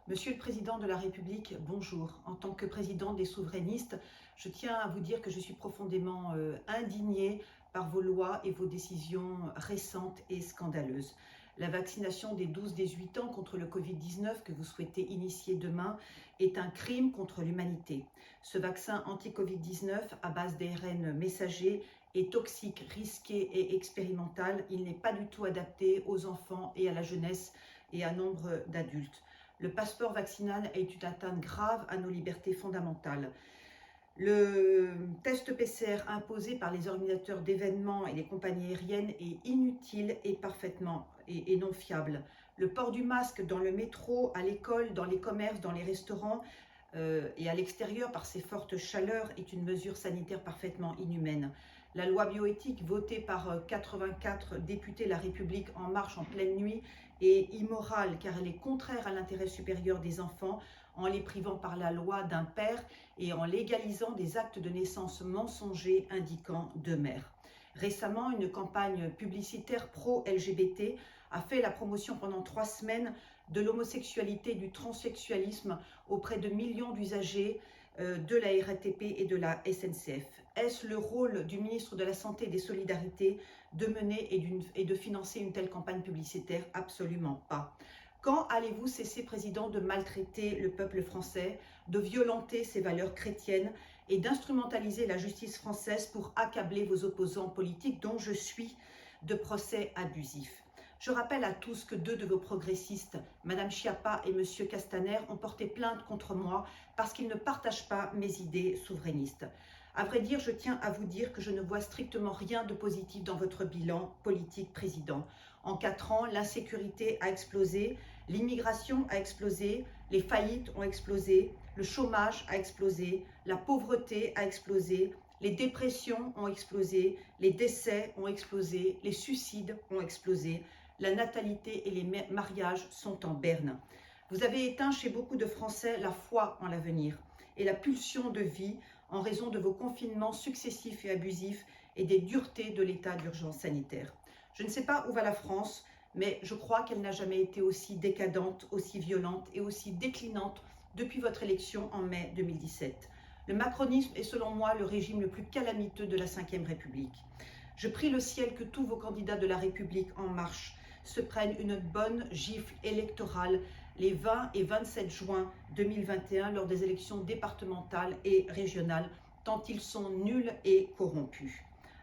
Monsieur le Président de la République, bonjour. En tant que président des souverainistes, je tiens à vous dire que je suis profondément indignée par vos lois et vos décisions récentes et scandaleuses. La vaccination des 12-18 ans contre le Covid-19 que vous souhaitez initier demain est un crime contre l'humanité. Ce vaccin anti-Covid-19 à base d'ARN messager est toxique, risqué et expérimental. Il n'est pas du tout adapté aux enfants et à la jeunesse et à nombre d'adultes. Le passeport vaccinal est une atteinte grave à nos libertés fondamentales. Le test PCR imposé par les organisateurs d'événements et les compagnies aériennes est inutile et parfaitement et non fiable. Le port du masque dans le métro, à l'école, dans les commerces, dans les restaurants et à l'extérieur par ces fortes chaleurs est une mesure sanitaire parfaitement inhumaine. La loi bioéthique votée par 84 députés La République En Marche en pleine nuit est immorale car elle est contraire à l'intérêt supérieur des enfants en les privant par la loi d'un père et en légalisant des actes de naissance mensongers indiquant deux mères. Récemment, une campagne publicitaire pro-LGBT a fait la promotion pendant 3 semaines de l'homosexualité et du transsexualisme auprès de millions d'usagers de la RATP et de la SNCF. Est-ce le rôle du ministre de la Santé et des Solidarités de mener et de financer une telle campagne publicitaire? Absolument pas. Quand allez-vous cesser, Président, de maltraiter le peuple français, de violenter ses valeurs chrétiennes et d'instrumentaliser la justice française pour accabler vos opposants politiques dont je suis de procès abusifs? Je rappelle à tous que 2 de vos progressistes, Mme Schiappa et M. Castaner, ont porté plainte contre moi parce qu'ils ne partagent pas mes idées souverainistes. À vrai dire, je tiens à vous dire que je ne vois strictement rien de positif dans votre bilan politique, Président. En 4 ans, l'insécurité a explosé, l'immigration a explosé, les faillites ont explosé, le chômage a explosé, la pauvreté a explosé, les dépressions ont explosé, les décès ont explosé, les suicides ont explosé, la natalité et les mariages sont en berne. Vous avez éteint chez beaucoup de Français la foi en l'avenir et la pulsion de vie en raison de vos confinements successifs et abusifs et des duretés de l'état d'urgence sanitaire. Je ne sais pas où va la France, mais je crois qu'elle n'a jamais été aussi décadente, aussi violente et aussi déclinante depuis votre élection en mai 2017. Le macronisme est selon moi le régime le plus calamiteux de la Ve République. Je prie le ciel que tous vos candidats de la République En Marche se prennent une bonne gifle électorale les 20 et 27 juin 2021 lors des élections départementales et régionales, tant ils sont nuls et corrompus.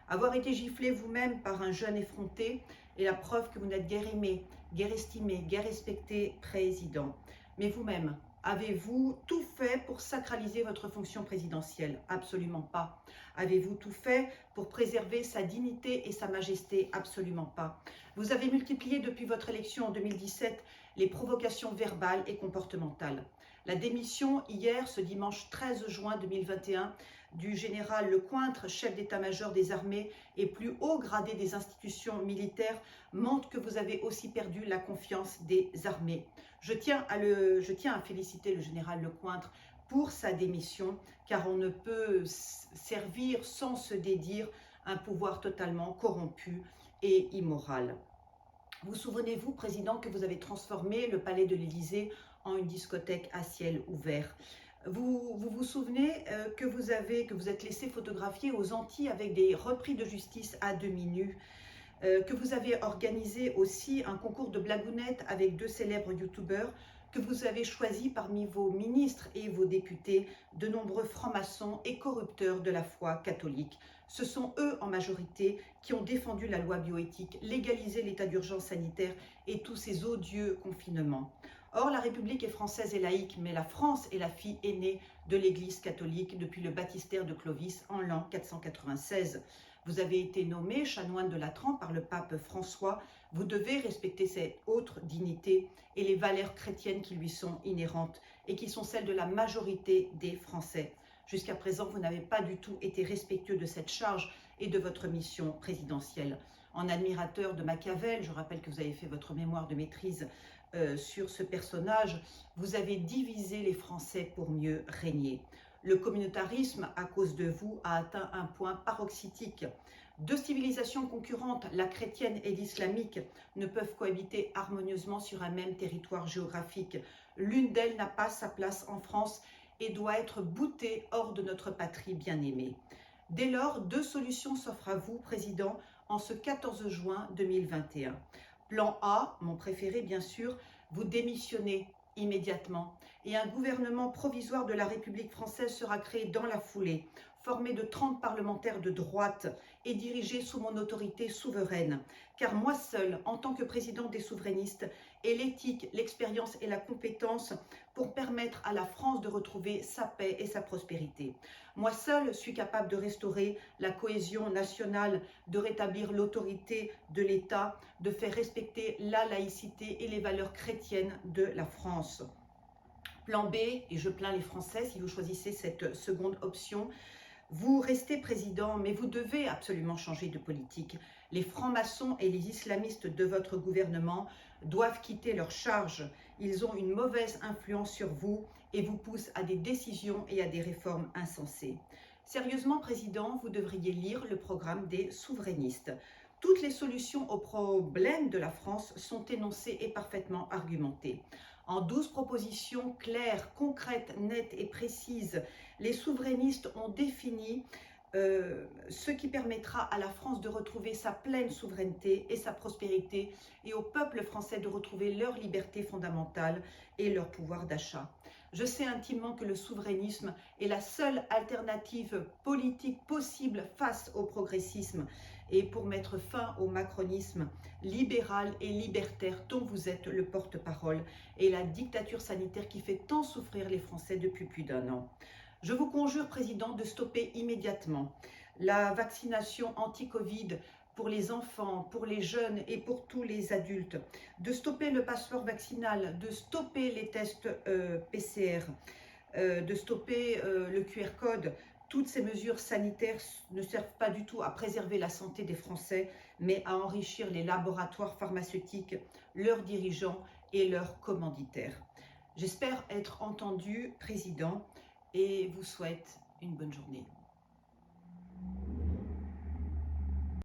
Avoir été giflé vous-même par un jeune effronté est la preuve que vous n'êtes guère aimé, guère estimé, guère respecté président. Mais vous-même, avez-vous tout fait pour sacraliser votre fonction présidentielle? Absolument pas. Avez-vous tout fait pour préserver sa dignité et sa majesté? Absolument pas. Vous avez multiplié depuis votre élection en 2017 les provocations verbales et comportementales. La démission hier, ce dimanche 13 juin 2021, du général Lecointre, chef d'état-major des armées et plus haut gradé des institutions militaires, montre que vous avez aussi perdu la confiance des armées. Je tiens à féliciter le général Lecointre pour sa démission, car on ne peut servir sans se dédire un pouvoir totalement corrompu et immoral. Vous souvenez-vous, Président, que vous avez transformé le palais de l'Élysée en une discothèque à ciel ouvert? Vous souvenez que vous êtes laissé photographier aux Antilles avec des repris de justice à demi nus, que vous avez organisé aussi un concours de blagounettes avec 2 célèbres youtubeurs, que vous avez choisi parmi vos ministres et vos députés de nombreux francs-maçons et corrupteurs de la foi catholique. Ce sont eux en majorité qui ont défendu la loi bioéthique, légalisé l'état d'urgence sanitaire et tous ces odieux confinements. Or, la République est française et laïque, mais la France est la fille aînée de l'Église catholique depuis le baptistère de Clovis en l'an 496. Vous avez été nommé chanoine de Latran par le pape François. Vous devez respecter cette haute dignité et les valeurs chrétiennes qui lui sont inhérentes et qui sont celles de la majorité des Français. Jusqu'à présent, vous n'avez pas du tout été respectueux de cette charge et de votre mission présidentielle. En admirateur de Machiavel, je rappelle que vous avez fait votre mémoire de maîtrise sur ce personnage, vous avez divisé les Français pour mieux régner. Le communautarisme, à cause de vous, a atteint un point paroxytique. Deux civilisations concurrentes, la chrétienne et l'islamique, ne peuvent cohabiter harmonieusement sur un même territoire géographique. L'une d'elles n'a pas sa place en France et doit être boutée hors de notre patrie bien-aimée. Dès lors, deux solutions s'offrent à vous, Président, en ce 14 juin 2021. Plan A, mon préféré bien sûr, vous démissionnez immédiatement et un gouvernement provisoire de la République française sera créé dans la foulée, formé de 30 parlementaires de droite et dirigé sous mon autorité souveraine. Car moi seul, en tant que président des souverainistes, ai l'éthique, l'expérience et la compétence pour permettre à la France de retrouver sa paix et sa prospérité. Moi seul suis capable de restaurer la cohésion nationale, de rétablir l'autorité de l'État, de faire respecter la laïcité et les valeurs chrétiennes de la France. Plan B, et je plains les Français si vous choisissez cette seconde option, vous restez président, mais vous devez absolument changer de politique. Les francs-maçons et les islamistes de votre gouvernement doivent quitter leur charge. Ils ont une mauvaise influence sur vous et vous poussent à des décisions et à des réformes insensées. Sérieusement, président, vous devriez lire le programme des souverainistes. Toutes les solutions aux problèmes de la France sont énoncées et parfaitement argumentées. En 12 propositions claires, concrètes, nettes et précises, les souverainistes ont défini ce qui permettra à la France de retrouver sa pleine souveraineté et sa prospérité et au peuple français de retrouver leur liberté fondamentale et leur pouvoir d'achat. Je sais intimement que le souverainisme est la seule alternative politique possible face au progressisme et pour mettre fin au macronisme libéral et libertaire dont vous êtes le porte-parole et la dictature sanitaire qui fait tant souffrir les Français depuis plus d'1 an. Je vous conjure, Président, de stopper immédiatement la vaccination anti-Covid pour les enfants, pour les jeunes et pour tous les adultes, de stopper le passeport vaccinal, de stopper les tests PCR, de stopper le QR code. Toutes ces mesures sanitaires ne servent pas du tout à préserver la santé des Français, mais à enrichir les laboratoires pharmaceutiques, leurs dirigeants et leurs commanditaires. J'espère être entendu, Président, et vous souhaite une bonne journée.